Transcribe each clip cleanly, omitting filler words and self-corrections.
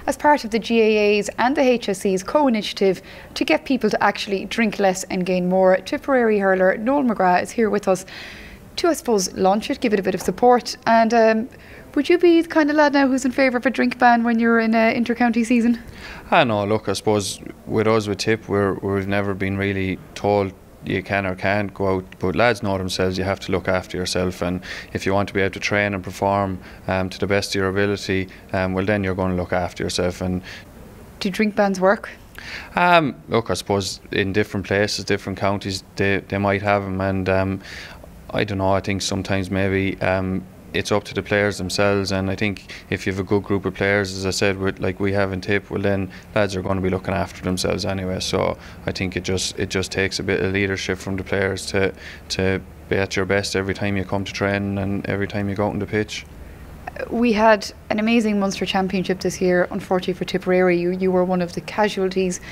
as part of the GAA's and the HSE's co-initiative to get people to actually drink less and gain more. Tipperary hurler Noel McGrath is here with us to, I suppose, launch it, give it a bit of support. And would you be the kind of lad now who's in favour of a drink ban when you're in inter-county season? No, look, I suppose with us, with Tip, we've never been really told you can or can't go out, but lads know themselves. You have to look after yourself, and if you want to be able to train and perform to the best of your ability, well, then you're going to look after yourself. And do drink bans work? Look, I suppose in different places, different counties, they might have them, and I don't know, I think sometimes maybe it's up to the players themselves, and I think if you have a good group of players, as I said, like we have in Tip, well then lads are going to be looking after themselves anyway. So I think it just takes a bit of leadership from the players to be at your best every time you come to train and every time you go out on the pitch. We had an amazing Munster Championship this year. Unfortunately for Tipperary, you were one of the casualties.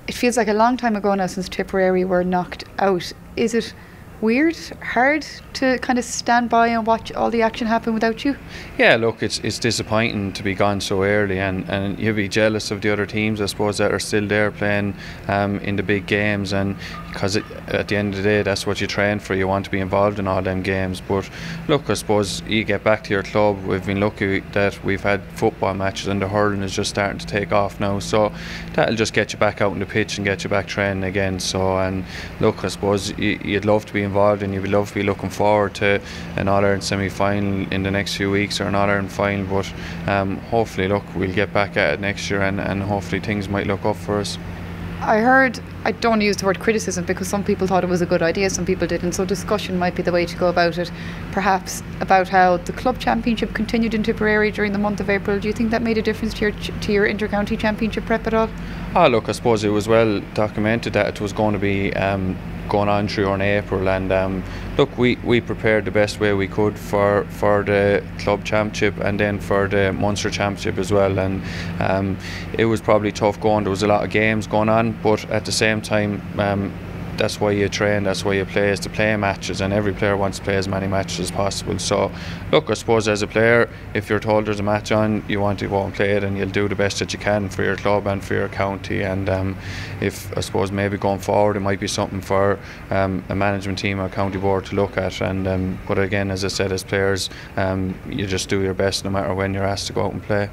It feels like a long time ago now since Tipperary were knocked out. Is it weird, hard to kind of stand by and watch all the action happen without you? Yeah, look, it's disappointing to be gone so early, and you'll be jealous of the other teams, I suppose, that are still there playing in the big games, and because at the end of the day, that's what you train for. You want to be involved in all them games. But look, I suppose you get back to your club. We've been lucky that we've had football matches, and the hurling is just starting to take off now, so that'll just get you back out on the pitch and get you back training again. So, and look, I suppose you'd love to be involved, and you'd love to be looking forward to an All-Ireland semi-final in the next few weeks, or an All-Ireland final, but hopefully, look, we'll get back at it next year, and hopefully things might look up for us. I heard, I don't use the word criticism because some people thought it was a good idea, some people didn't, so discussion might be the way to go about it, perhaps about how the club championship continued in Tipperary during the month of April. Do you think that made a difference to your inter-county championship prep at all? Look, I suppose it was well documented that it was going to be going on through in April, and look, we prepared the best way we could for the club championship and then for the Munster championship as well, and it was probably tough going. There was a lot of games going on, but at the same time, that's why you train, that's why you play, is to play matches, and every player wants to play as many matches as possible. So look, I suppose as a player, if you're told there's a match on, you want to go and play it, and you'll do the best that you can for your club and for your county. And if, I suppose, maybe going forward it might be something for a management team or county board to look at, and but again, as I said, as players, you just do your best no matter when you're asked to go out and play.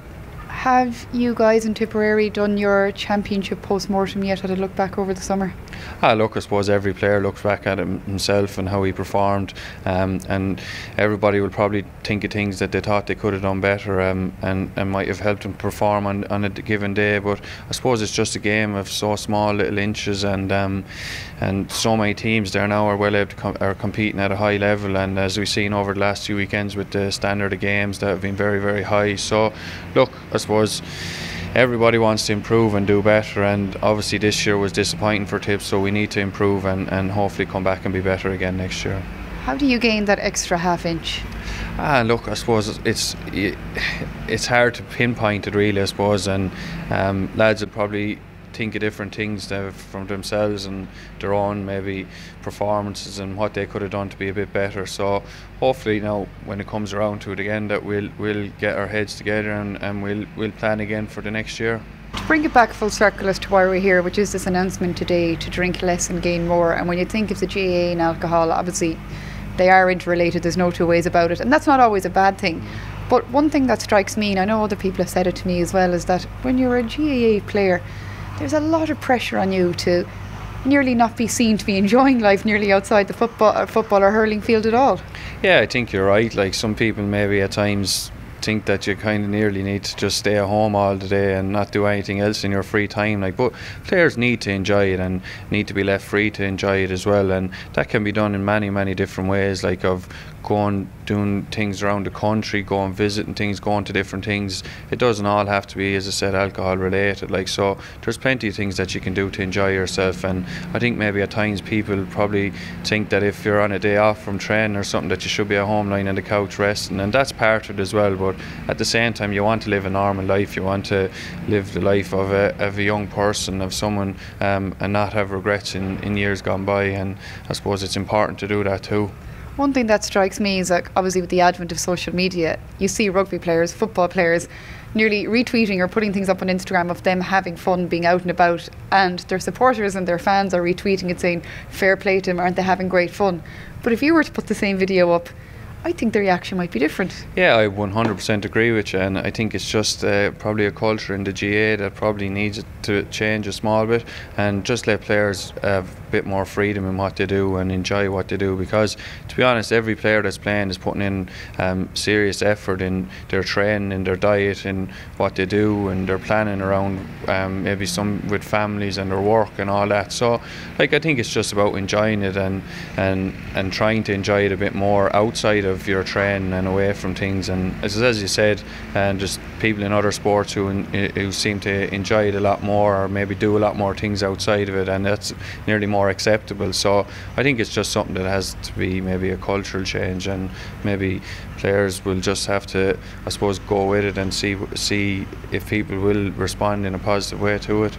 Have you guys in Tipperary done your championship post-mortem yet? Had a look back over the summer? Look, I suppose every player looks back at himself and how he performed, and everybody will probably think of things that they thought they could have done better, and might have helped them perform on a given day. But I suppose it's just a game of so small little inches, and so many teams there now are well able to are competing at a high level, and as we've seen over the last few weekends with the standard of games that have been very, very high. So look, I suppose everybody wants to improve and do better, and obviously this year was disappointing for Tips, so we need to improve and hopefully come back and be better again next year. How do you gain that extra half inch? Look, I suppose it's hard to pinpoint it really, I suppose, and lads will probably think of different things from themselves and their own maybe performances and what they could have done to be a bit better. So hopefully now when it comes around to it again, that we'll get our heads together and we'll plan again for the next year. To bring it back full circle as to why we're here, which is this announcement today to drink less and gain more, and when you think of the GAA and alcohol, obviously they are interrelated, there's no two ways about it, and that's not always a bad thing. But one thing that strikes me, and I know other people have said it to me as well, is that when you're a GAA player, there's a lot of pressure on you to nearly not be seen to be enjoying life nearly outside the football or hurling field at all. Yeah, I think you're right. Like, some people maybe at times think that you kind of nearly need to just stay at home all the day and not do anything else in your free time. Like, but players need to enjoy it and need to be left free to enjoy it as well, and that can be done in many different ways, like of going doing things around the country, going visiting things, going to different things. It doesn't all have to be, as I said, alcohol related. Like, so there's plenty of things that you can do to enjoy yourself, and I think maybe at times people probably think that if you're on a day off from training or something that you should be at home lying on the couch resting, and that's part of it as well. But at the same time, you want to live a normal life, you want to live the life of a young person, of someone, and not have regrets in years gone by, and I suppose it's important to do that too. One thing that strikes me is that obviously with the advent of social media, you see rugby players, football players nearly retweeting or putting things up on Instagram of them having fun, being out and about, and their supporters and their fans are retweeting it saying, fair play to them, aren't they having great fun? But if you were to put the same video up, I think the reaction might be different. Yeah, I 100% agree with you, and I think it's just probably a culture in the GAA that probably needs it to change a small bit, and just let players have a bit more freedom in what they do and enjoy what they do, because to be honest, every player that's playing is putting in serious effort in their training, in their diet, in what they do, and they're planning around maybe some with families and their work and all that. So like, I think it's just about enjoying it and trying to enjoy it a bit more outside of your training and away from things. And as you said, and just people in other sports who seem to enjoy it a lot more, or maybe do a lot more things outside of it, and that's nearly more acceptable. So I think it's just something that has to be maybe a cultural change, and maybe players will just have to, I suppose, go with it and see if people will respond in a positive way to it.